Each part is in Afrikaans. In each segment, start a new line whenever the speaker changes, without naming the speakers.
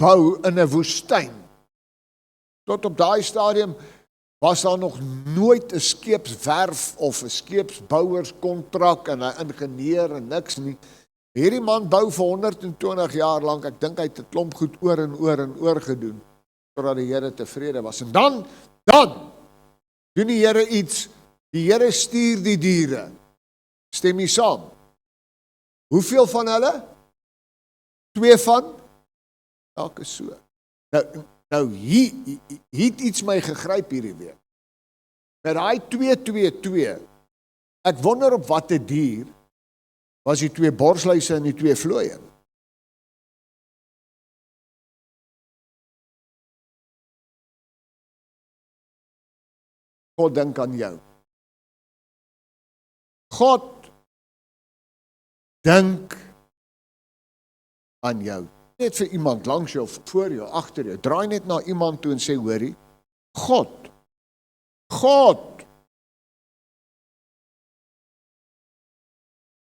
bou in 'n woestyn. Tot op daai stadium was daar nog nooit 'n skeepswerf of 'n skeepsbouerskontrak en 'n ingenieur en niks nie. Hierdie man bou vir 120 jaar lank, ek dink hy het 'n klomp goed oor en oor gedoen, totdat die Here tevrede was. En dan doen die Here iets, die Here stuur die diere. Stem jy saam? Hoeveel van hulle? 2 van? Elke so. Nou hier het iets my gegryp hierdie week. Met daai 2, ek wonder op watter dier was die 2 borsluise en die 2 vlooie. God dink aan jou. God dink aan jou. Net vir iemand langs jou, voor jou, agter jou. Draai net na iemand toe en sê, hoorie, God.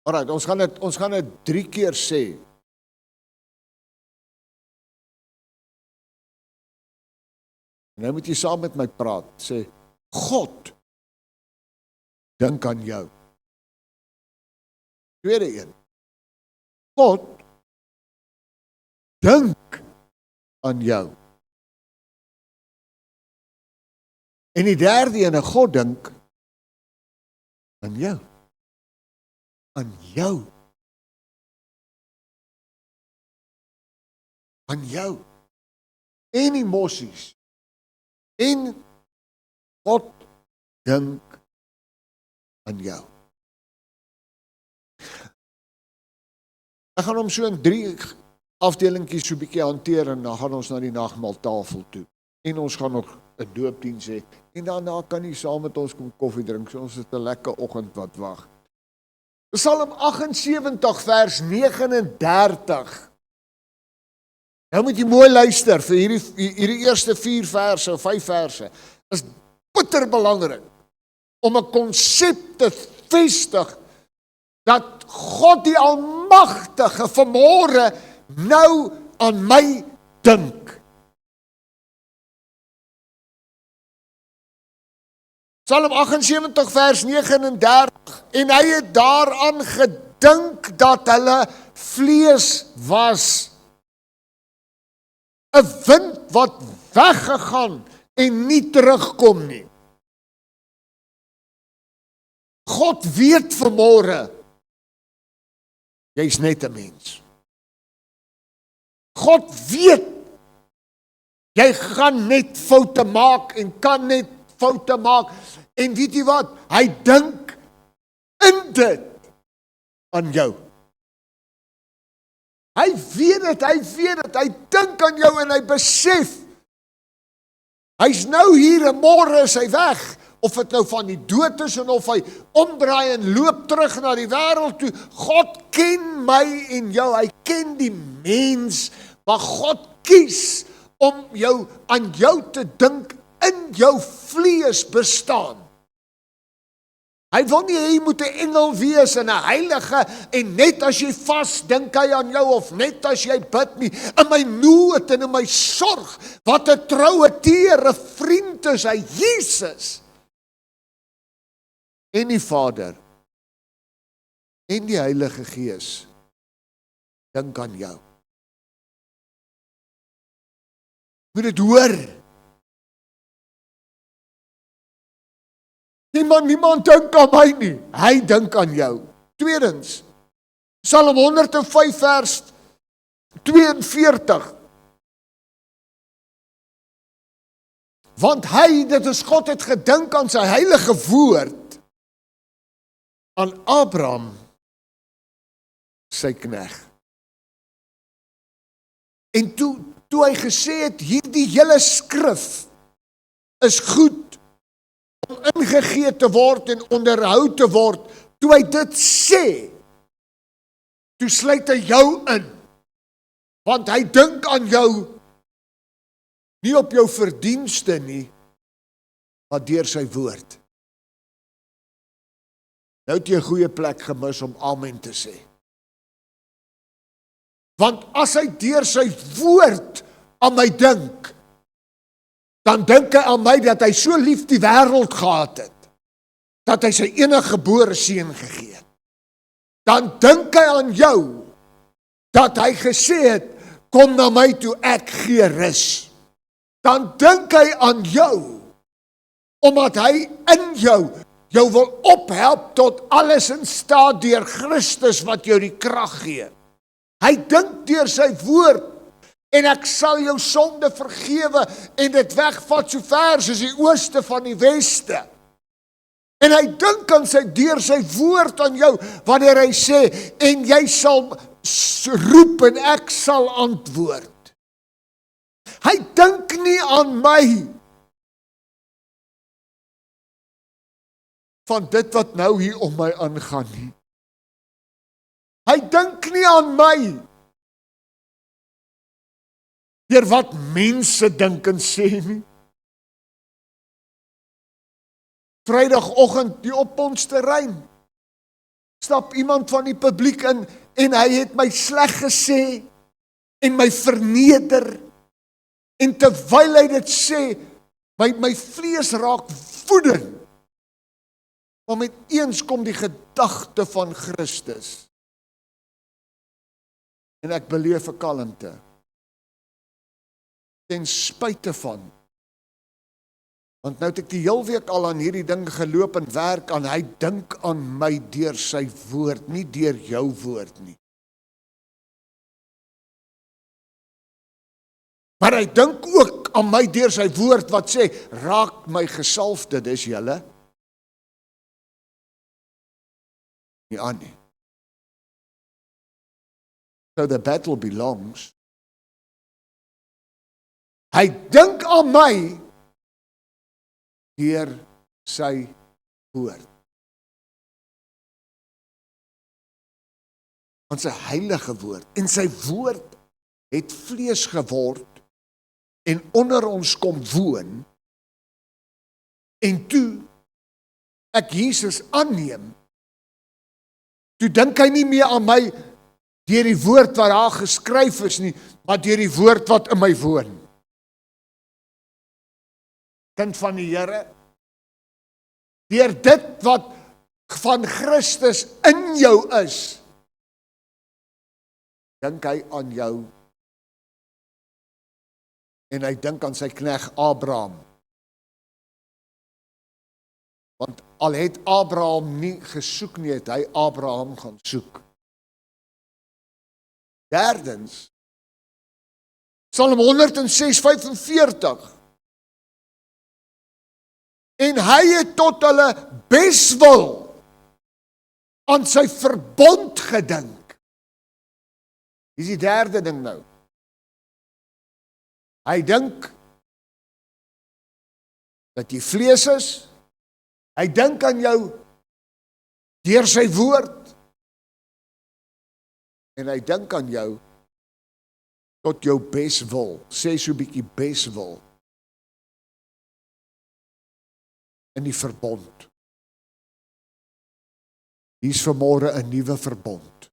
Alright, ons gaan dit 3 keer sê. En nou moet jy saam met my praat. Sê, God dink aan jou. Tweede een. God dink aan jou. En die derde ene, God dink aan jou. Aan jou. Aan jou. En emoties. En God dink aan jou. Ek gaan hom so in 3 afdelingkies so 'n bietjie hanteer en dan gaan ons na die nagmaaltafel toe. En ons gaan nog 'n doopdiens hê. En daarna kan jy saam met ons kom koffie drink. So ons het 'n lekker oggend wat wag. Psalm 78 vers 39. Nou moet jy mooi luister vir hierdie eerste 4 verse of 5 verse. Is bitter belangrik om 'n konsep te vestig dat God die Almagtige vanmôre nou aan my dink. Psalm 78 vers 39, en hy het daaraan gedink dat hulle vlees was. 'n wind wat weggegaan en nie terugkom nie. God weet vanmôre, jy's net 'n mens. God weet, jy gaan net foute maak en kan net foute maak. En weet jy wat? Hy dink in dit aan jou. Hy weet dit, hy dink aan jou en hy besef. Hy's nou hier en môre is hy weg. Of dit nou van die dood is en of hy omdraai en loop terug na die wêreld toe. God ken my en jou, hy ken die mens, maar God kies om aan jou te dink in jou vlees bestaan. Hy wil nie hê jy moet 'n engel wees en 'n heilige en net as jy vas dink hy aan jou of net as jy bid nie. In my nood en in my sorg, wat 'n troue teere vriend is hy, Jesus. En die Vader en die Heilige Gees dink aan jou. Moet dit hoor. Niemand dink aan my nie. Hy dink aan jou. Tweedens, Psalm 105 vers 42. Want hy, dit is God, het gedink aan sy heilige woord, aan Abraham, sy knegt. En toe hy gesê het, hierdie hele skrif is goed om ingegee te word en onderhou te word, toe hy dit sê, toe sluit hy jou in, want hy dink aan jou, nie op jou verdienste nie, maar deur sy woord. Nou het jy 'n goeie plek gemis om amen te sê. Want as hy deur sy woord aan my dink, dan dink hy aan my dat hy so lief die wêreld gehad het, dat hy sy enige gebore seun gegee het. Dan dink hy aan jou, dat hy gesê het, kom na my toe, ek gee rus. Dan dink hy aan jou, omdat hy in jou wil ophelp tot alles in staat deur Christus wat jou die krag gee. Hy dink deur sy woord, en ek sal jou sonde vergewe en dit wegvat so ver soos die ooste van die weste. En hy dink aan deur sy woord aan jou, wanneer hy sê, en jy sal roep en ek sal antwoord. Hy dink nie aan my, van dit wat nou hier om my aangaan nie. Hy dink nie aan my, deur wat mense dink en sê nie. Vrydagoggend die op ons terrein, stap iemand van die publiek in, en hy het my sleg gesê, en my verneder, en terwyl hy dit sê, my vlees raak woedend, maar met eens kom die gedagte van Christus, en ek beleef 'n kalmte, ten spyte van, want nou het ek die heel week al aan hierdie ding geloop en werk aan, hy dink aan my deur sy woord, nie deur jou woord nie. Maar hy dink ook aan my deur sy woord wat sê, raak my gesalfde, dis julle, nie aan nie. So the battle belongs. Hy dink aan my deur sy woord. Want sy heilige woord, en sy woord het vlees geword en onder ons kom woon, en toe ek Jesus aanneem, toe dink hy nie meer aan my deur die woord wat daar geskryf is nie, maar deur die woord wat in my woon. Kind van die Here, deur dit wat van Christus in jou is, dink hy aan jou, en hy dink aan sy knegt Abraham. Want al het Abraham nie gesoek nie, het hy Abraham gaan soek. Derdens, Psalm 106:45, en hy het tot hulle beswil aan sy verbond gedink. Dis die derde ding nou. Hy dink dat jy vlees is, hy dink aan jou deur sy woord, en hy dink aan jou tot jou beswil, sê so 'n bietjie beswil, in die verbond. Hier is vanmôre 'n nuwe verbond.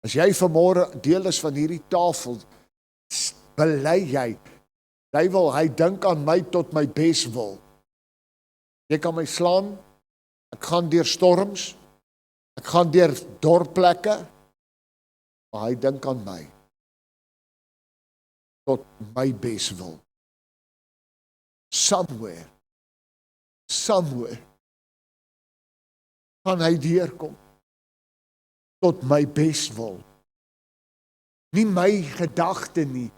As jy vanmôre deel is van hierdie tafel, bely jy, hy dink aan my tot my beswil. Jy kan my slaan, ek gaan deur storms, ek gaan deur dorplekke, maar hy dink aan my, tot my beswil. Somewhere, gaan hy deurkom, tot my beswil. Nie my gedagte nie,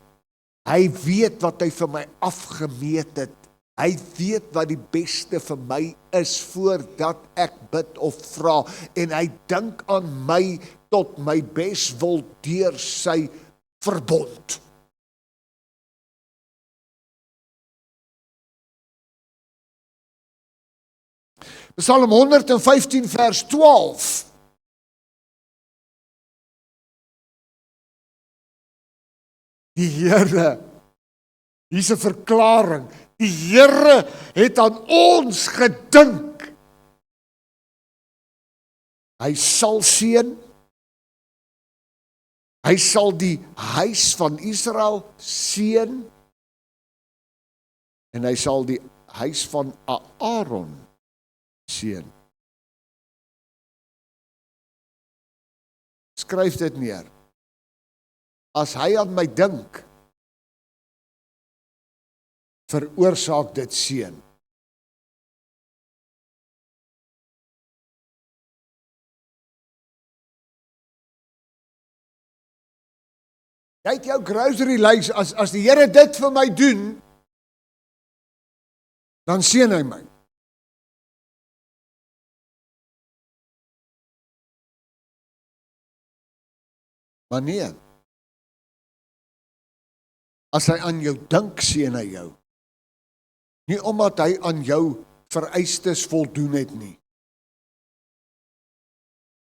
hy weet wat hy vir my afgemeet het, hy weet wat die beste vir my is, voordat ek bid of vra, en hy dink aan my, tot my beswil, deur sy verbond. Psalm 115 vers 12. Die Here, hier is 'n verklaring, die Here het aan ons gedink. Hy sal seën, Hy sal die huis van Israel seën en hy sal die huis van Aaron seën. Skryf dit neer. As hy aan my dink, veroorsaak dit seën. Jy het jou grocery lys, as die Here dit vir my doen, dan seën hy my. Maar nee, as hy aan jou dink, seën hy jou. Nie omdat hy aan jou vereistes voldoen het nie.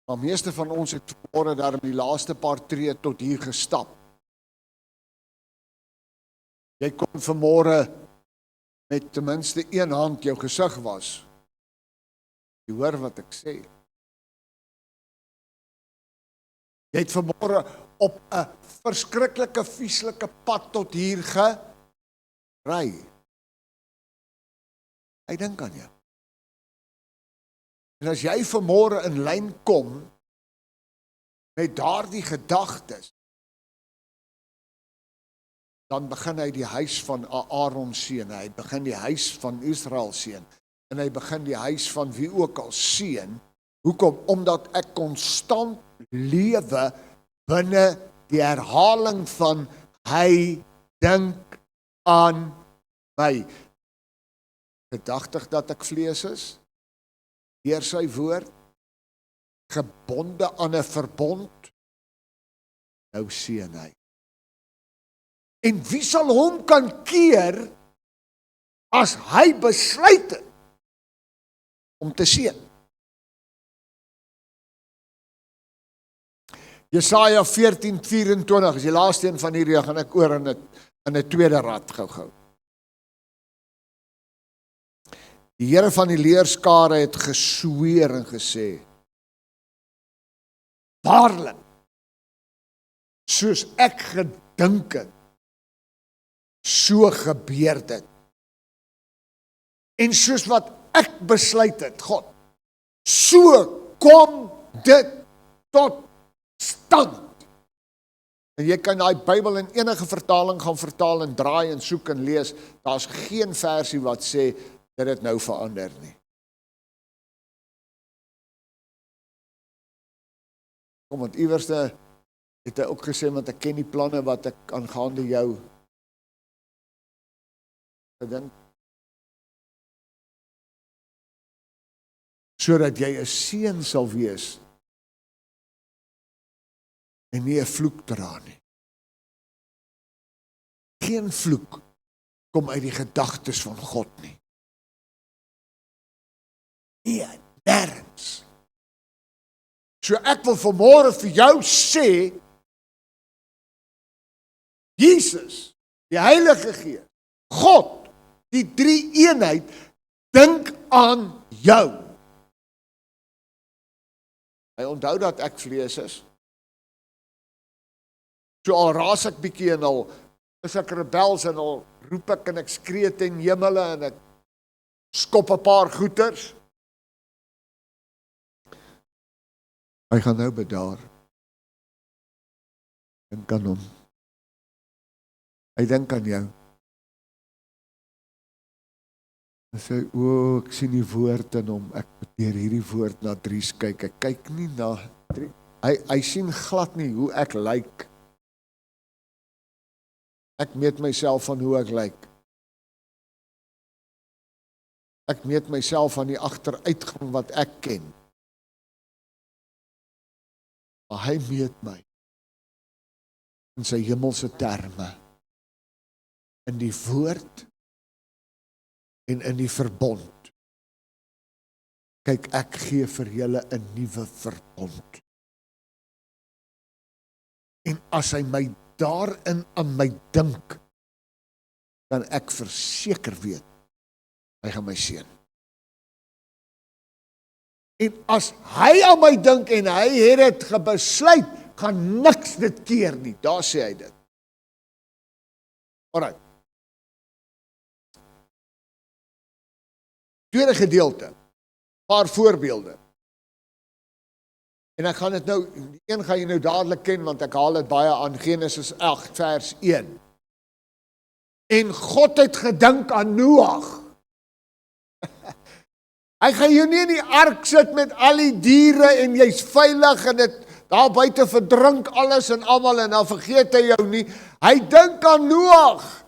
Maar meeste van ons het vanmôre daar in die laaste paar tree tot hier gestap. Jy kon vanmôre met ten minste een hand jou gesig was. Jy hoor wat ek sê. Jy het vanmôre op 'n verskriklike, vieslike pad tot hier gery. Hy dink aan jou. En as jy vanmôre in lyn kom met daardie gedagtes, dan begin hy die huis van Aaron seën, hy begin die huis van Israel seën, en hy begin die huis van wie ook al seën. Hoekom? Omdat ek konstant lewe binne die herhaling van hy dink aan my. Gedagtig dat ek vlees is, deur sy woord, gebonde aan 'n verbond, nou seën hy. En wie sal hom kan keer as hy besluit het om te seën? Jesaja 14:24 is die laaste een van hierdie, gaan ek oor in 'n tweede rad gou. Die Here van die leerskare het gesweer en gesê, waarlik, soos ek gedink het, so gebeur dit. En soos wat ek besluit het, God, so kom dit tot stand. En jy kan daai Bybel in enige vertaling gaan vertaal en draai en soek en lees, daar's geen versie wat sê, dit het nou verander nie. Kom, want iewers het hy ook gesê, want ek ken die planne wat ek aangaande jou gedink, sodat jy 'n seën sal wees en nie 'n vloek dra nie. Geen vloek kom uit die gedagtes van God nie. Nee, nergens. So ek wil vanmôre vir jou sê, Jesus, die Heilige Gees, God, die drie eenheid, dink aan jou. Hy onthou dat ek vlees is. So al raas ek bietjie en al is ek rebels en al roep ek en ek skree ten hemele en ek skop 'n paar goeters. Hy gaan nou bedaar. Dink aan hom. Hy dink aan jou. Hy sê, ek sien die woord in hom, ek moet deur hierdie woord na Dries kyk, ek kyk nie na Dries, hy sien glad nie hoe ek lyk. Ek meet myself van hoe ek lyk. Ek meet myself van die agteruitgang wat ek ken. Maar hy meet my in sy hemelse terme, in die woord en in die verbond. Kyk, ek gee vir julle 'n nuwe verbond. En as hy my daarin aan my dink, dan ek verseker weet, hy gaan my seën. En as hy aan my dink en hy het dit gebesluit, gaan niks dit keer nie. Daar sê hy dit. Alright. Tweede gedeelte, paar voorbeelde. En ek gaan dit nou, die een gaan jy nou dadelik ken, want ek haal dit baie aan Genesis 8 vers 1. En God het gedink aan Noag. Hy gaan jou nie in die ark sit met al die diere en jy's veilig en dit daar buite verdrink alles en almal en dan vergeet hy jou nie. Hy dink aan Noag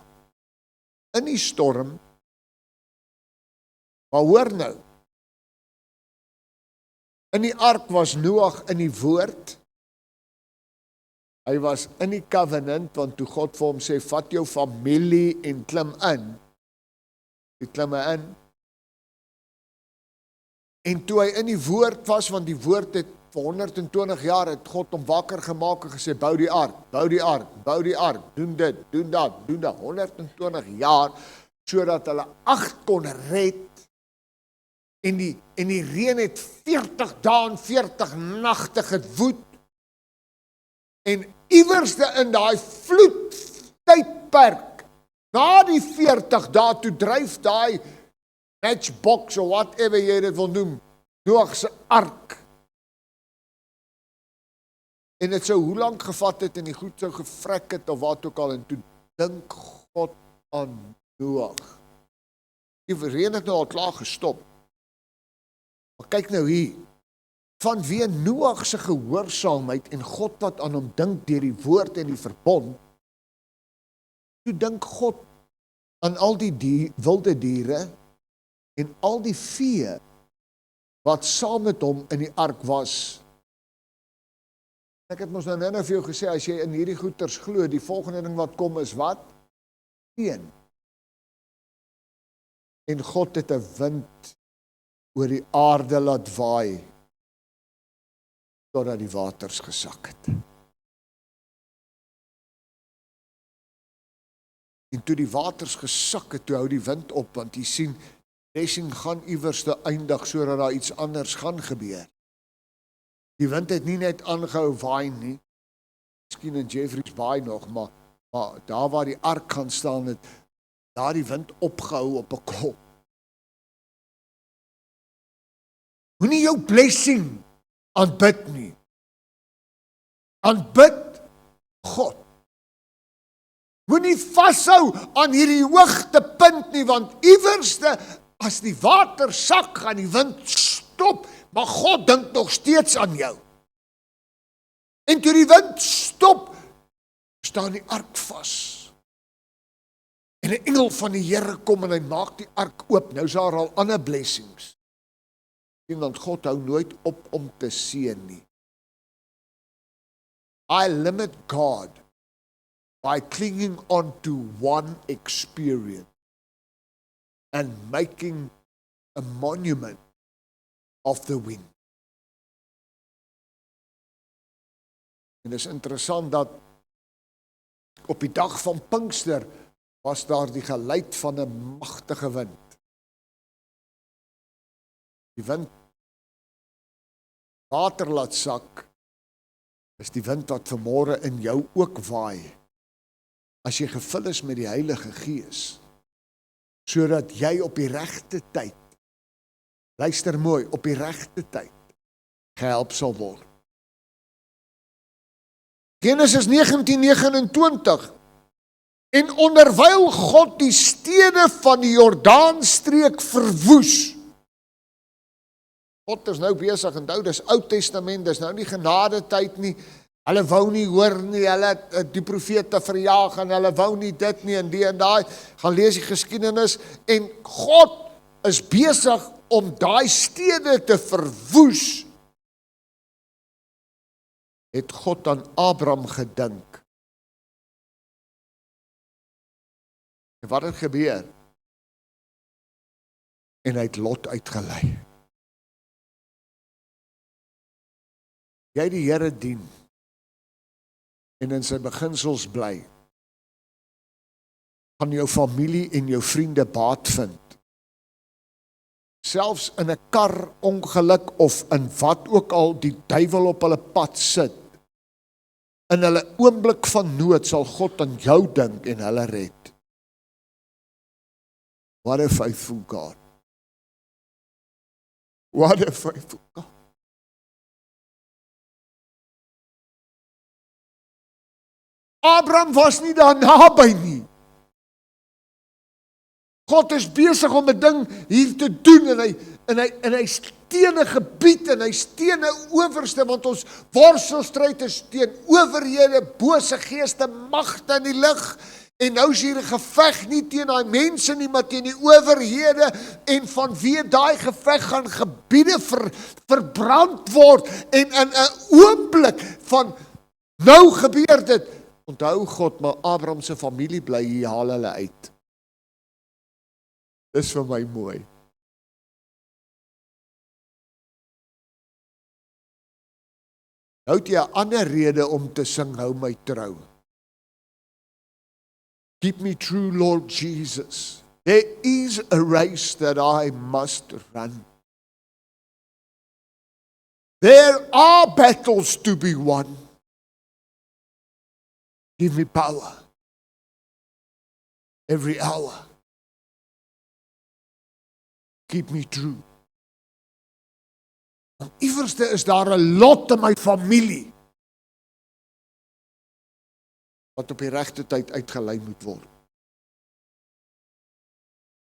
in die storm. Maar hoor nou, in die ark was Noag in die woord. Hy was in die covenant, want toe God vir hom sê, vat jou familie en klim in. Hy klim in. En toe hy in die woord was, want die woord het vir 120 jaar het God hom wakker gemaak en gesê, bou die ark, bou die ark, bou die ark, doen dit, doen dat, 120 jaar, sodat hulle 8 kon red. En die reën het 40 dae en 40 nagte gewoed. En iewerste in daai vloedtydperk, na die 40 dae, toe dryf daai matchbox of whatever jy dit wil noem, Noag se ark. En dit sou hoe lank gevat het en die goed sou gevrek het of wat ook al, en toe dink God aan Noag. Die reën het nou al klaar gestop. Maar kyk nou hier, vanweë Noag se gehoorsaamheid en God wat aan hom dink deur die woord en die verbond, toe dink God aan al die wilde diere en al die vee wat saam met hom in die ark was. Ek het mos nou net vir jou gesê, as jy in hierdie goeters glo, die volgende ding wat kom is wat? Reën. En God het 'n wind oor die aarde laat waai, totdat die waters gesak het. En toe die waters gesak het, toe hou die wind op, want jy sien, blessing gaan iewers te eindig, sodat daar iets anders gaan gebeur. Die wind het nie net aangehou waai nie, miskien in Jeffreys Bay nog, maar daar waar die ark gaan staan het, daar die wind opgehou op 'n kop. Moenie jou blessing aanbid nie. Aanbid God. Moenie vashou aan hierdie hoogtepunt nie, want iewerste, as die water sak, gaan die wind stop, maar God dink nog steeds aan jou. En toe die wind stop, staan die ark vas. En 'n engel van die Here kom en hy maak die ark oop. Nou is daar al ander blessings. Want God hou nooit op om te seën nie. I limit God by clinging on to one experience and making a monument of the wind. En dit is interessant dat op die dag van Pinkster was daar die geluid van 'n magtige wind. Die wind water laat sak, is die wind wat vanmôre in jou ook waai, as jy gevul is met die Heilige Gees, sodat jy op die regte tyd, luister mooi, op die regte tyd, gehelp sal word. Genesis 19:29, en onderwyl God die stede van die Jordaanstreek verwoes. God is nou besig, onthou, dis Ou Testament, dis nou nie genade tyd nie, hulle wou nie hoor nie, hulle het die profete verjaag, en hulle wou nie dit nie, en die en daai, gaan lees die geskiedenis, en God is besig om daai stede te verwoes, het God aan Abraham gedink. En wat het gebeur? En hy het Lot uitgelei. Jy die Here dien en in sy beginsels bly, gaan jou familie en jou vriende baat vind. Selfs in 'n kar ongeluk of in wat ook al die duiwel op hulle pad sit, In hulle oomblik van nood sal God aan jou dink en hulle red. What a faithful God. What a faithful God. Abraham was nie daar naby nie. God is besig om 'n ding hier te doen en hy steen 'n gebied en hy steen 'n owerste, want ons worstelstryd is teen owerhede, bose geeste, magte in die lig. En nou is hier 'n geveg nie teen daai mense nie, maar teen die owerhede, en vanweë daai geveg gaan gebiede verbrand word, en in 'n oomblik van nou gebeur dit. Onthou God, maar Abraham se familie bly hier, haal hulle uit. Dis vir my mooi. Nou het jy 'n ander rede om te sing, hou my trou. Keep me true, Lord Jesus. There is a race that I must run. There are battles to be won. Give me power every hour. Keep me true. Want iewerste is daar 'n lot in my familie wat op die regte tyd uitgelei moet word.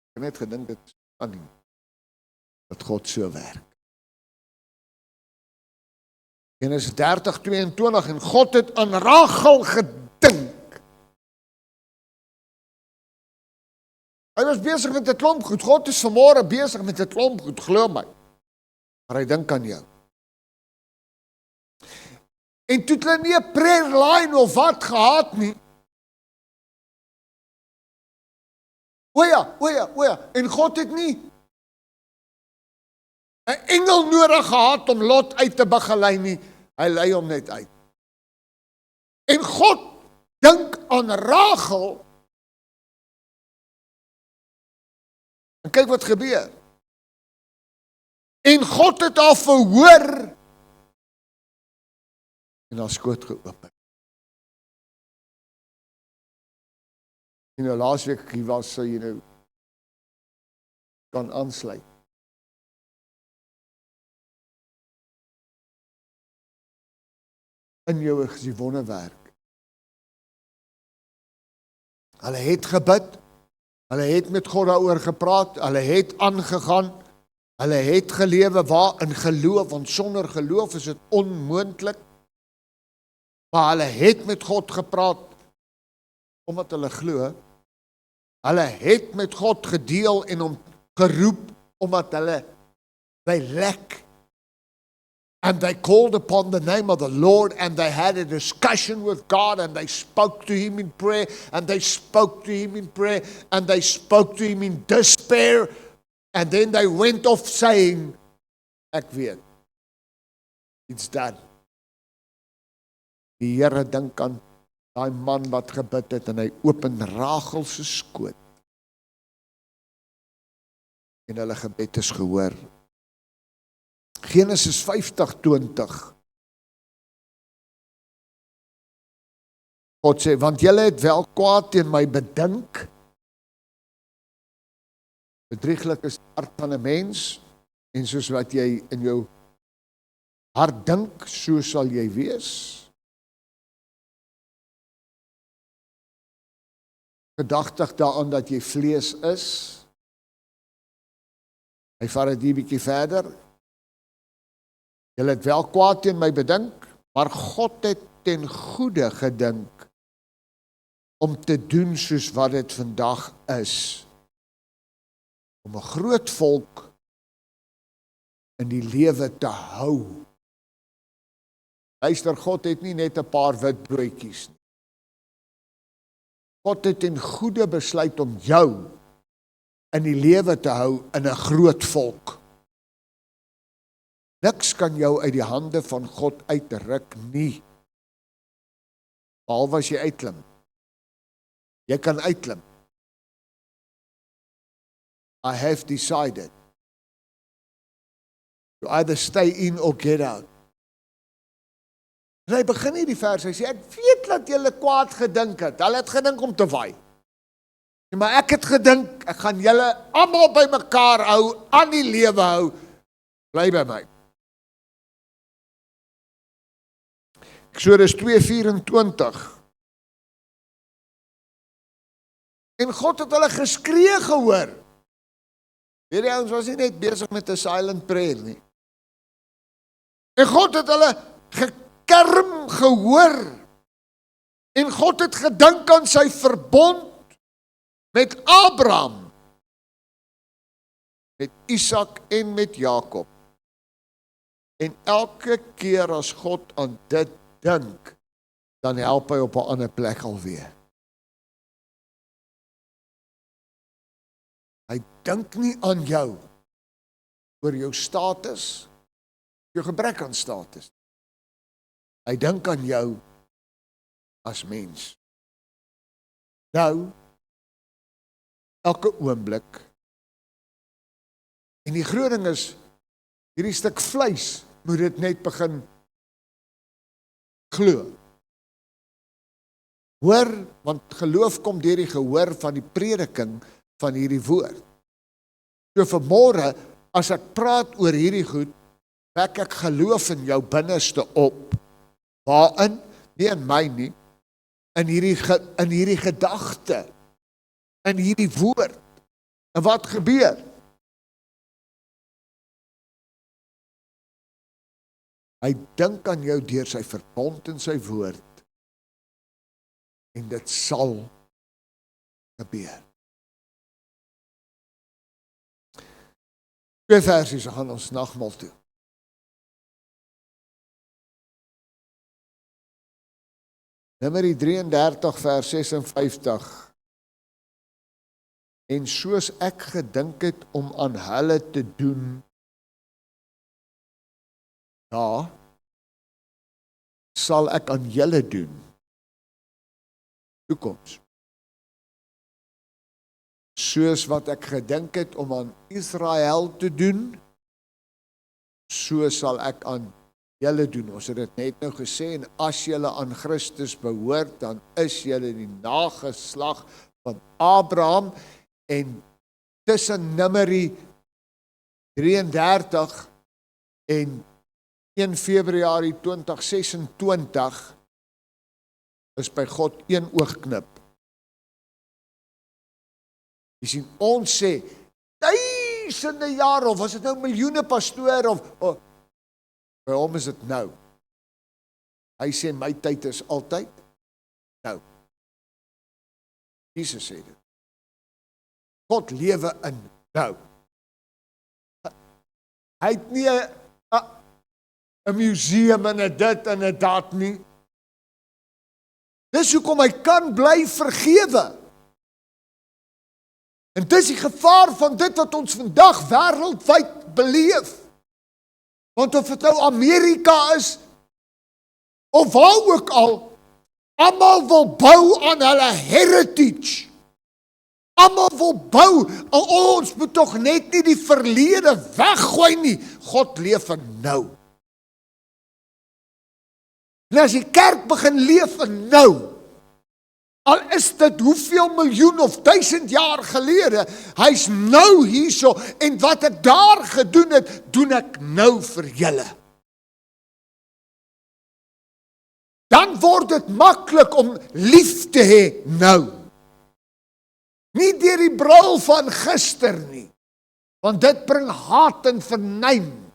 Ek het net gedink dit aan nie, dat God so werk. Genesis 30:22, en God het aan Rachel gedink. Hy was besig met 'n klomp goed. God is vanmôre besig met 'n klomp goed, glo my. Maar hy dink aan jou. En toe het hulle nie 'n prayer line of wat gehad nie. O ja, en God het nie 'n engel nodig gehad om Lot uit te begelei nie. Hy lei hom net uit. En God dink aan Rachel. En kyk wat gebeur. En God het haar verhoor. En haar skoot geopen. En nou laasweek ek hier was, sou jy nou kan aansluit. In jou is die wonderwerk. Hulle het gebid, hulle het met God daaroor gepraat, hulle het aangegaan, hulle het gelewe waar in geloof, want sonder geloof is dit onmoontlik. Maar hulle het met God gepraat, omdat hulle glo. Hulle het met God gedeel en hom geroep, omdat hulle lek. And they called upon the name of the Lord, and they had a discussion with God, and they spoke to him in prayer, and they spoke to him in prayer, and they spoke to him in despair, and then they went off saying, ek weet, it's done. Die Here dink aan daai man wat gebid het, en hy open Rachel se skoot. En hulle gebed is gehoor. Genesis 50:20. God sê, want julle het wel kwaad teen my bedink. Bedrieglik is die hart van 'n mens, en soos wat jy in jou hart dink, so sal jy wees. Gedagtig daaraan dat jy vlees is. Hy vat dit 'n bietjie verder. Julle het wel kwaad teen my bedink, maar God het ten goeie gedink om te doen soos wat dit vandag is. Om 'n groot volk in die lewe te hou. Luister, God het nie net 'n paar wit broodjies nie. God het ten goeie besluit om jou in die lewe te hou in 'n groot volk. Niks kan jou uit die hande van God uitruk nie. Behalwe as jy uitklim. Jy kan uitklim. I have decided to either stay in or get out. En hy begin nie die vers, hy sê, ek weet dat julle kwaad gedink het. Hulle het gedink om te waai. Maar ek het gedink, ek gaan julle almal by mekaar hou, aan die lewe hou, bly by my. Eksodus 2:24. En God het hulle geskree gehoor. Weet jy, ons was nie net besig met 'n silent prayer nie. En God het hulle gekerm gehoor. En God het gedink aan sy verbond met Abraham, met Isak en met Jakob. En elke keer as God aan dit dink, dan help hy op 'n ander plek alweer. Hy dink nie aan jou oor jou status, jou gebrek aan status. Hy dink aan jou as mens. Nou, elke oomblik. En die groot ding is, hierdie stuk vleis moet dit net begin glo. Hoor, want geloof kom deur die gehoor van die prediking van hierdie woord. So vanmôre, as ek praat oor hierdie goed, wek ek geloof in jou binneste op. Waarin? Nie in my nie. In hierdie gedagte. In hierdie woord. En wat gebeur? Hy dink aan jou deur sy verbond en sy woord. En dit sal gebeur. 2 versies, dan gaan ons nagmaal toe. Numeri 33 vers 56. En soos ek gedink het om aan hulle te doen, ja, sal ek aan julle doen. Toekoms. Soos wat ek gedink het om aan Israel te doen, so sal ek aan julle doen. Ons het dit net nou gesê, en as julle aan Christus behoort, dan is julle die nageslag van Abraham. En tussen Numeri 33 en 1 Februarie 2026 is by God een oogknip. Jy sien, ons sê duisende jare, of was dit nou miljoene pastoor, of by hom is dit nou. Hy sê my tyd is altyd nou. Jesus sê dit. God lewe in nou. Hy het nie 'n museum en 'n dit en 'n dat nie. Dis hoekom hy kan bly vergewe. En dis die gevaar van dit wat ons vandag wêreldwyd beleef. Want of dit nou Amerika is, of waar ook al, almal wil bou aan hulle heritage. Almal wil bou, ons moet tog net nie die verlede weggooi nie. God leef in nou. En as die kerk begin leef in nou, al is dit hoeveel miljoen of 1000 jaar gelede, hy's nou hierso, en wat ek daar gedoen het, doen ek nou vir julle. Dan word dit maklik om lief te hê nou. Nie deur die bril van gister nie, want dit bring haat en vernuim.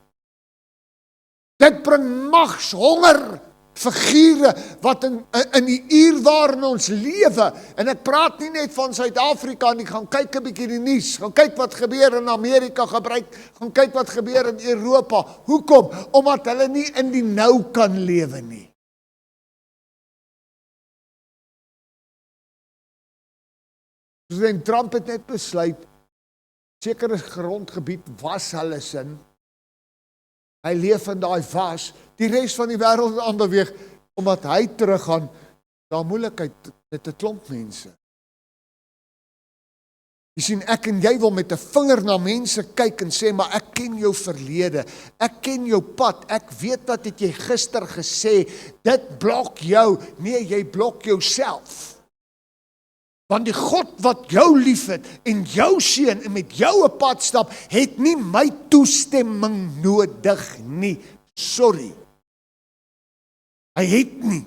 Dit bring magshonger, figure wat in die uur waarin ons lewe, en ek praat nie net van Suid-Afrika nie, gaan kyk 'n bietjie die nuus, gaan kyk wat gebeur in Amerika, gaan kyk wat gebeur in Europa. Hoekom? Omdat hulle nie in die nou kan lewe nie. President Trump het net besluit, sekere grondgebied was hulle sin. Hy leef in daai was, die res van die wêreld aanbeweeg, omdat hy teruggaan, daar moeilikheid met 'n klomp mense. Jy sien, ek en jy wil met 'n vinger na mense kyk en sê, maar ek ken jou verlede, ek ken jou pad, ek weet wat het jy gister gesê, dit blok jou. Nee, jy blok jouself. Want die God wat jou liefhet en jou seën en met jou 'n pad stap, het nie my toestemming nodig nie. Sorry. Hy het nie.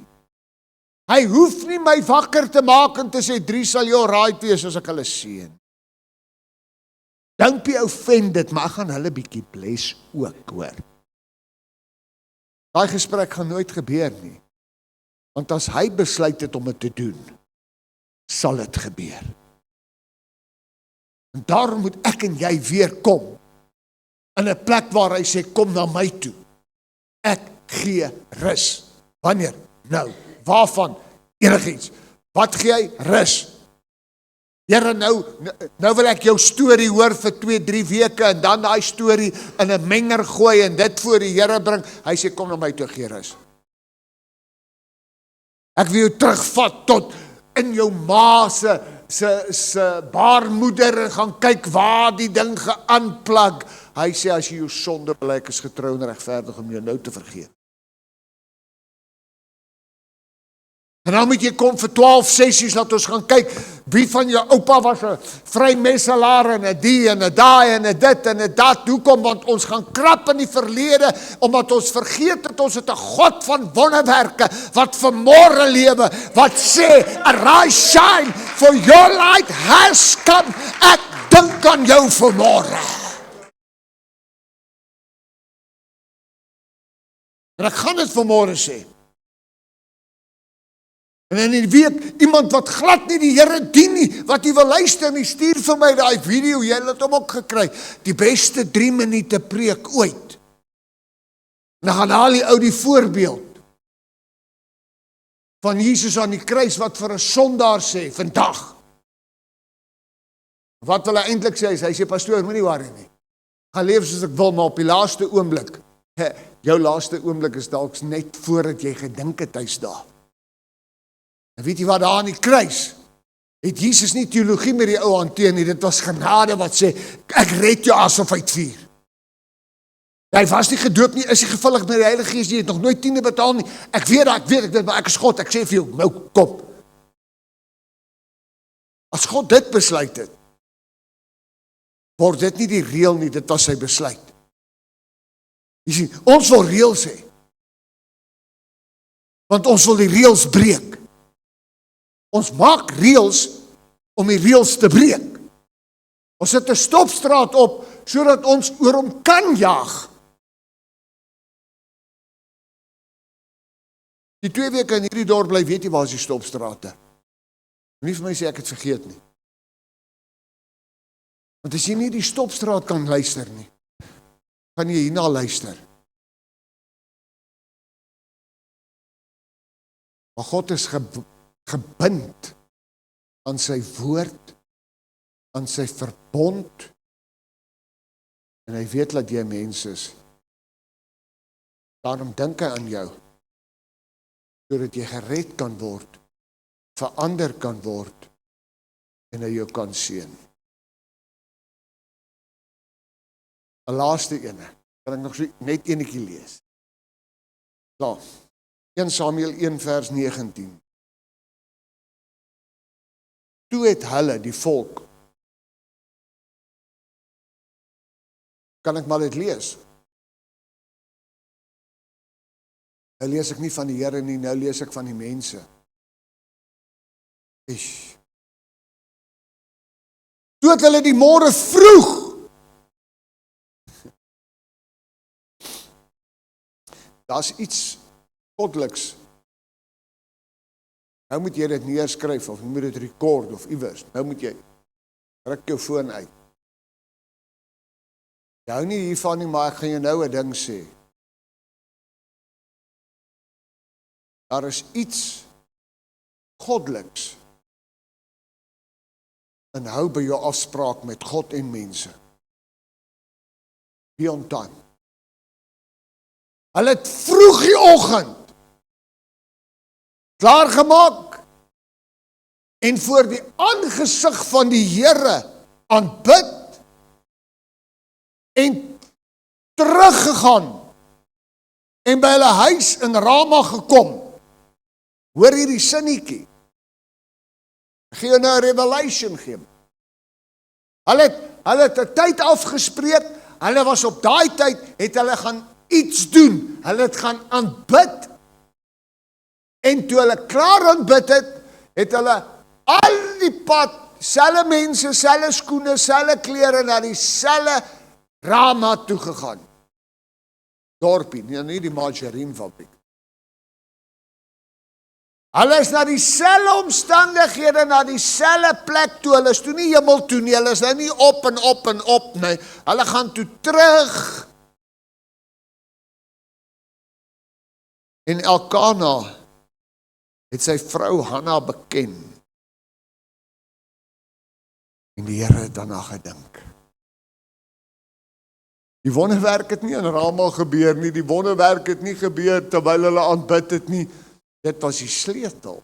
Hy hoef nie my wakker te maak en te sê, 3 sal jou right wees as ek hulle seën. Don't be offended, maar ek gaan hulle bietjie bless ook, hoor. Daai gesprek gaan nooit gebeur nie. Want as hy besluit het om dit te doen, sal dit gebeur. En daarom moet ek en jy weer kom in 'n plek waar hy sê, kom na my toe. Ek gee rus. Wanneer? Nou. Waarvan? Enigiets. Wat gee hy? Rus. Here, nou wil ek jou storie hoor vir 2-3 weke en dan daai storie in 'n menger gooi en dit voor die Here bring. Hy sê, kom na my toe, gee rus. Ek wil jou terugvat tot in jou ma se baarmoeder en gaan kyk waar die ding geaanplak. Hy sê, as jy jou sonde bely, ek is getrou en regverdig om jou nou te vergeef. En dan moet jy kom vir 12 sessies, laat ons gaan kyk, wie van jou oupa was 'n vrymesselaar en 'n die en 'n daai en 'n dit en 'n dat. Hoekom? Want ons gaan krap in die verlede, omdat ons vergeet dat ons het 'n God van wonderwerke, wat vanmôre lewe, wat sê, arise, shine, for your light has come. Ek dink aan jou vanmôre. En ek gaan dit vanmôre sê. En in die week, iemand wat glad nie die Here dien nie, wat jy wil luister nie, stuur vir my daai video, jy het hom ook gekry, die beste 3 minute preek ooit. En dan gaan haal die ou die voorbeeld van Jesus aan die kruis, wat vir 'n sondaar sê, vandag. Wat wil hy eintlik sê? Hy sê, pastoor, moenie worry nie. Gaan leef soos ek wil, maar op die laaste oomblik, jou laaste oomblik is dalk net voordat jy gedink het hy's daar. En weet jy wat, daar aan die kruis, het Jesus nie teologie met die ou hanteer nie, dit was genade wat sê, ek red jou asof uit vuur. Hy was nie gedoop nie, is nie gevullig met die Heilige Gees, jy het nog nooit 10e betaal nie, ek weet, maar ek is God, ek sê vir jou, nou kom. As God dit besluit het, word dit nie die reël nie, dit was sy besluit. Jy sien, ons wil reëls hê, want ons wil die reëls breek. Ons maak reëls om die reëls te breek. Ons sit 'n stopstraat op, sodat ons oor hom kan jaag. Die 2 weke in hierdie dorp bly, weet jy waar is die stopstrate? Moenie vir my sê ek het vergeet nie. Want as jy nie die stopstraat kan luister nie, kan jy hierna luister. Maar God is gebind aan sy woord, aan sy verbond, en hy weet dat jy mens is. Daarom dink hy aan jou, sodat jy gered kan word, verander kan word, en hy jou kan seën. 'n laaste ene, kan ek nog so net enetjie lees. Klaar. 1 Samuel 1 vers 19. Toe het hulle, die volk, kan ek maar dit lees? Nou lees ek nie van die Here nie, nou lees ek van die mense. Toe het hulle die môre vroeg, daar's iets goddeliks. Nou moet jy dit neerskryf, of jy moet dit rekord, of iewers. Nou moet jy, ruk jou foon uit. Jy hou nie hiervan nie, maar ek gaan jou nou 'n ding sê. Daar is iets goddeliks, en hou by jou afspraak met God en mense. Be on time. Hulle het vroeg die oggend klaargemaak en voor die aangesig van die Here aanbid en teruggegaan en by hulle huis in Rama gekom. Hoor hierdie sinnetjie. Ek gee jou nou 'n revelation gee. Hulle het 'n tyd afgespreek, hulle was op daai tyd, het hulle gaan iets doen, hulle het gaan aanbid, en toe hulle klaar aanbid het, het hulle al die pad, selfe mense, selfe skoene, selfe klere, na dieselfde Rama toegegaan. Dorpie, nie die margarinefabriek. Hulle is na dieselfde omstandighede, na dieselfde plek toe, hulle is toe nie hemel toe nie, hulle is nou nie op en op en op nie, hulle gaan toe terug. En Elkana het sy vrou Hanna beken. En die Here het daarna gedink. Die wonderwerk het nie in Rama gebeur nie, die wonderwerk het nie gebeur terwyl hulle aanbid het nie. Dit was die sleutel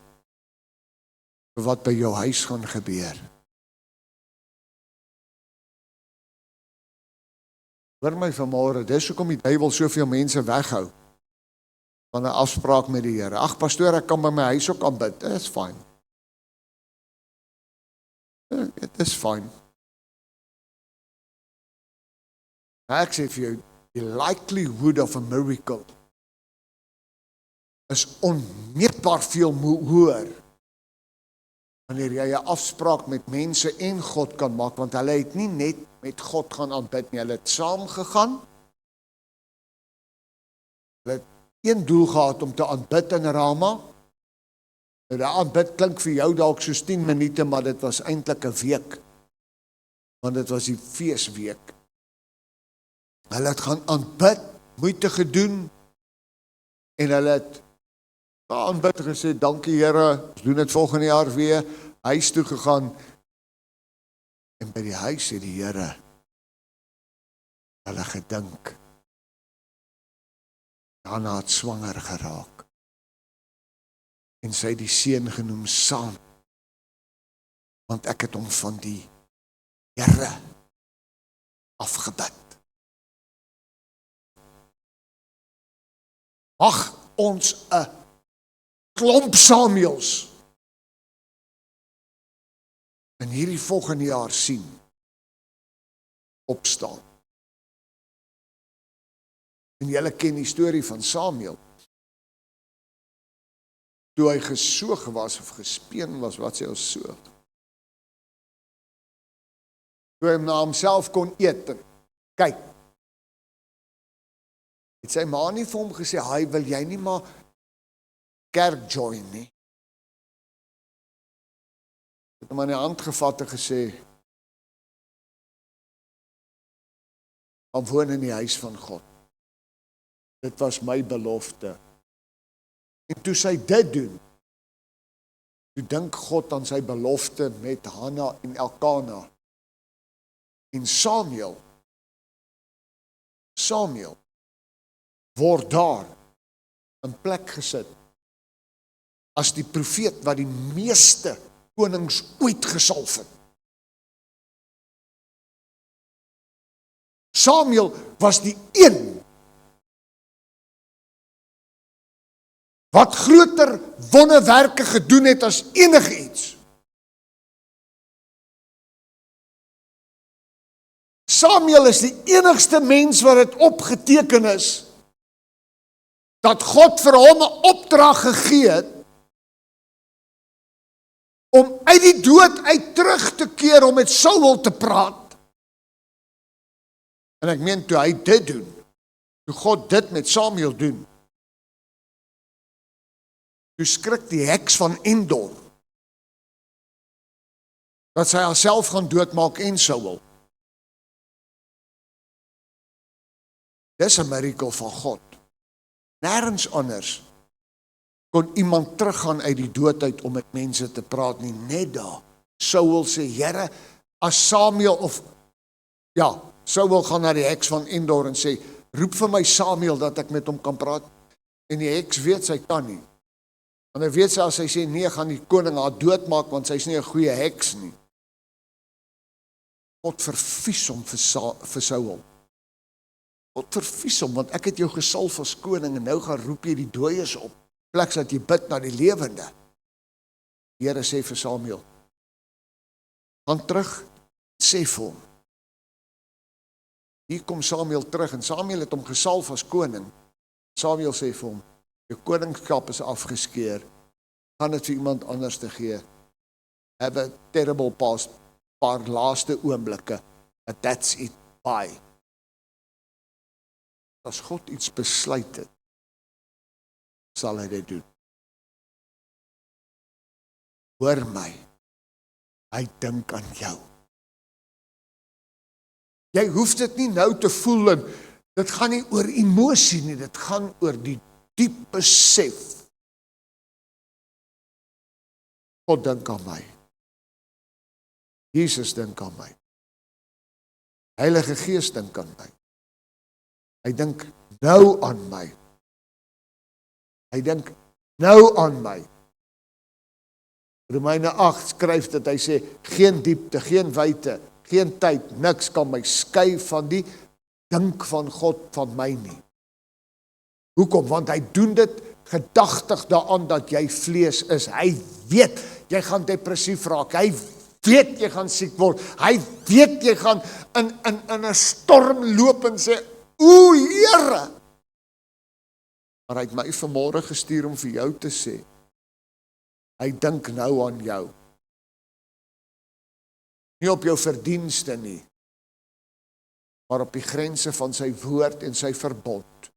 vir wat by jou huis gaan gebeur. Hoor my vanmôre, dis hoekom die duiwel soveel mense weghou van 'n afspraak met die Here. Ag pastoor, ek kan by my huis ook aanbid. Dit is fyn. Dit is fyn. Ek sê vir jou, die likelihood of a miracle is onmeetbaar veel hoër wanneer jy 'n afspraak met mense en God kan maak, want hulle het nie net met God gaan aanbid nie, hulle het saam gegaan. Hulle het een doel gehad om te aanbid in Rama. Nou die aanbid klink vir jou dalk soos 10 minute, maar dit was eintlik 'n week, want dit was die feesweek. Hulle het gaan aanbid, moeite gedoen, en hulle het aanbid gesê, dankie Here, ons doen dit volgende jaar weer, huis toe gegaan, en by die huis het die Here hulle gedink, Hanna het swanger geraak, en sy het die seun genoem Sam, want ek het hom van die Here afgebid. Mag ons 'n klomp Samuels in hierdie volgende jaar sien opstaan. En julle ken die storie van Samuel. Toe hy gesoog was of gespeen was, wat sê ons so? Toe hy na homself kon eet. Kyk, het sy ma nie vir hom gesê, hy wil jy nie maar kerk join nie. Het hom aan die hand gevat en gesê, gaan woon in die huis van God. Dit was my belofte. En toe sy dit doen, toe dink God aan sy belofte met Hanna en Elkana. En Samuel word daar in plek gesit as die profeet wat die meeste konings ooit gesalf het. Samuel was die een wat groter wonderwerke gedoen het as enige iets. Samuel is die enigste mens wat het opgeteken is, dat God vir hom 'n opdrag gegee het, om uit die dood uit terug te keer om met Saul te praat. En ek meen, toe hy dit doen, toe God dit met Samuel doen, toe skrik die heks van Endor, dat sy haarself gaan doodmaak en Saul. Dis 'n miracle van God. Nêrens anders kon iemand teruggaan uit die dood uit om met mense te praat nie, net daar. Saul sê, Here, as Samuel Saul gaan na die heks van Endor en sê, roep vir my Samuel dat ek met hom kan praat. En die heks weet sy kan nie. En hy weet sy, as sy sê nee, gaan die koning haar doodmaak, want sy is nie 'n goeie heks nie. God vervies hom vir Saul. God vervies hom, want ek het jou gesalf as koning, en nou gaan roep jy die dooies op, plek dat jy bid na die lewende. Die Here sê vir Samuel, gaan terug, sê vir hom. Hier kom Samuel terug, en Samuel het hom gesalf as koning. Samuel sê vir hom, jou koningskap is afgeskeer, gaan dit vir iemand anders te gee. Have a terrible past, paar laaste oomblikke, but that's it, bye. As God iets besluit het, sal hy dit doen. Hoor my, hy dink aan jou. Jy hoef dit nie nou te voel, en dit gaan nie oor emosie nie, dit gaan oor die diep besef. God dink aan my. Jesus dink aan my. Heilige Gees dink aan my. Hy dink nou aan my. Hy dink nou aan my. Romeine 8 skryf dat hy sê, geen diepte, geen wyte, geen tyd, niks kan my skei van die dink van God van my nie. Hoekom? Want hy doen dit gedagtig daaraan dat jy vlees is. Hy weet, jy gaan depressief raak. Hy weet, jy gaan siek word. Hy weet, jy gaan in 'n storm loop en sê, o Here! Maar hy het my vanmôre gestuur om vir jou te sê, hy dink nou aan jou. Nie op jou verdienste nie, maar op die grense van sy woord en sy verbond.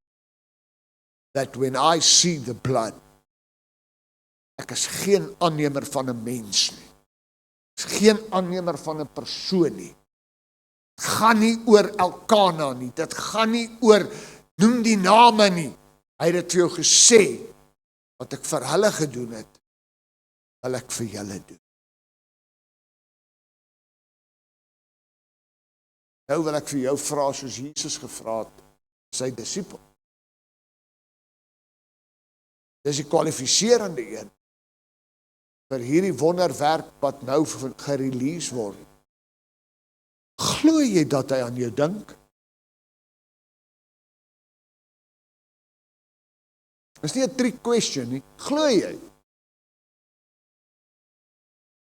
That when I see the blood, ek is geen aannemer van 'n mens nie. Ek is geen aannemer van 'n persoon nie. Dit gaan nie oor Elkana nie. Dit gaan nie oor noem die name nie. Hy het dit vir jou gesê, wat ek vir hulle gedoen het, wil ek vir julle doen. Nou wil ek vir jou vra, soos Jesus gevra het, sy disipel. Dis die kwalifiserende een vir hierdie wonderwerk wat nou gerelease word. Glo jy dat hy aan jou dink? Dis nie 'n trick question nie. Glo jy?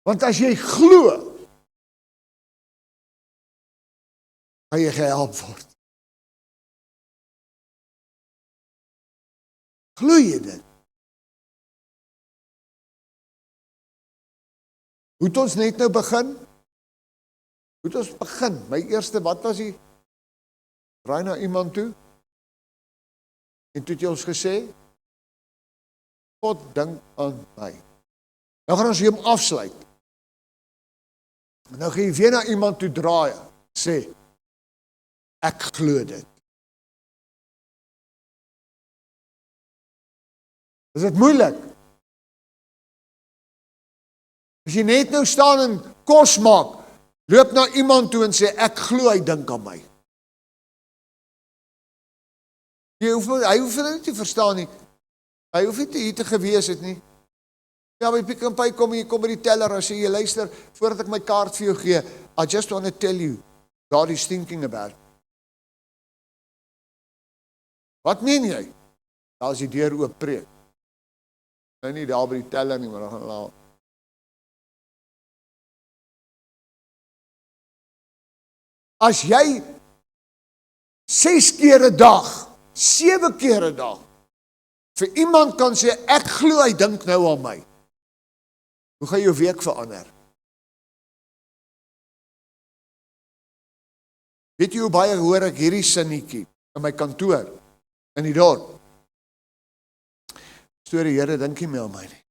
Want as jy glo, gaan jy gehelp word. Glo jy dit? Moet ons net nou begin? Moet ons begin? My eerste, wat was die? Draai na iemand toe. En toe het jy ons gesê, God dink aan my. Nou gaan ons hom afsluit. En nou gaan jy weer na iemand toe draai, sê, ek glo dit. Is dit moeilik? As jy net nou staan en kos maak, loop na iemand toe en sê, ek glo hy dink aan my. Hy hoef dit nie te verstaan nie. Hy hoef nie hier te gewees het nie. Ja, by Pick n Pay kom jy kom by die teller en sê, jy luister, voordat ek my kaart vir jou gee, I just want to tell you, God is thinking about it. Wat meen jy? Daar is die deur oop preek. Nou nie daar by die teller nie, maar dan gaan laat. As jy 6 keer 'n dag, 7 keer 'n dag, vir iemand kan sê, ek glo hy dink nou aan my, hoe gaan jou week verander? Weet jy hoe baie hoor ek hierdie sinnetjie in my kantoor, in die dorp? Storie, Here, dink nie meer aan my nie.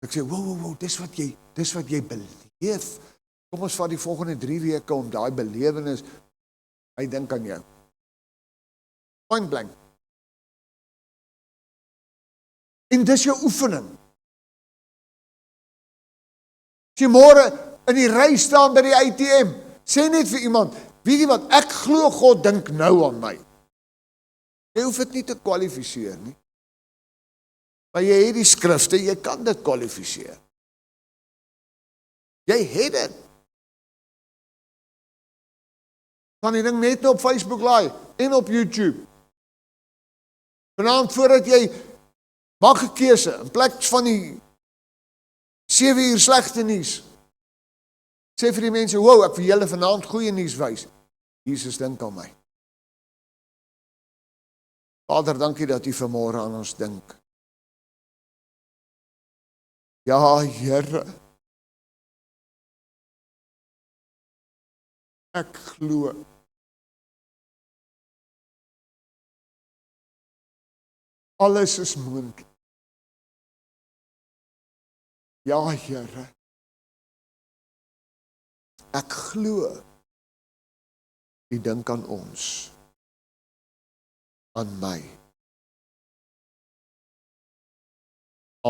Ek sê, wow, dis wat jy beleef. Kom ons vat die volgende 3 weke om daai belewenis, hy dink aan jou. Point blank. En dis jou oefening. As jy môre in die ry staan by die ATM, sê net vir iemand, weet jy wat, ek glo God dink nou aan my. Jy hoef dit nie te kwalifiseer nie. Maar jy het die skrifte, jy kan dit kwalifiseer. Jy het dit. Kan die ding net op Facebook laai en op YouTube. Vanaand voordat jy maak 'n keuse in plek van die 7 uur slegte nuus. Sê vir die mense, wow, ek wil julle vanaand goeie nuus wys. Jesus dink aan my. Vader, dankie dat U vanmôre aan ons dink. Ja, Here. Ek glo. Alles is moontlik. Ja, Here. Ek glo. U dink aan ons. Aan my.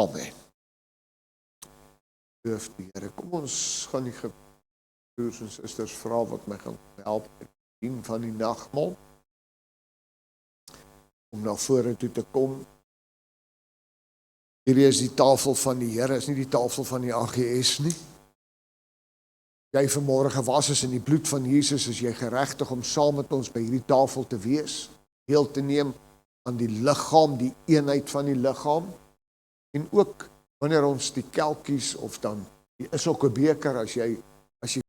Amen. Loof die Here. Kom ons gaan die broers en susters vra wat my gaan help met die dien van die nagmaal. Om na vore toe te kom. Hierdie is die tafel van die Here, is nie die tafel van die AGS nie. Jy vanmôre gewas is in die bloed van Jesus, is jy geregtig om saam met ons by hierdie tafel te wees, deel te neem aan die liggaam, die eenheid van die liggaam, en ook wanneer ons die kelkies of dan, is ook 'n beker as jy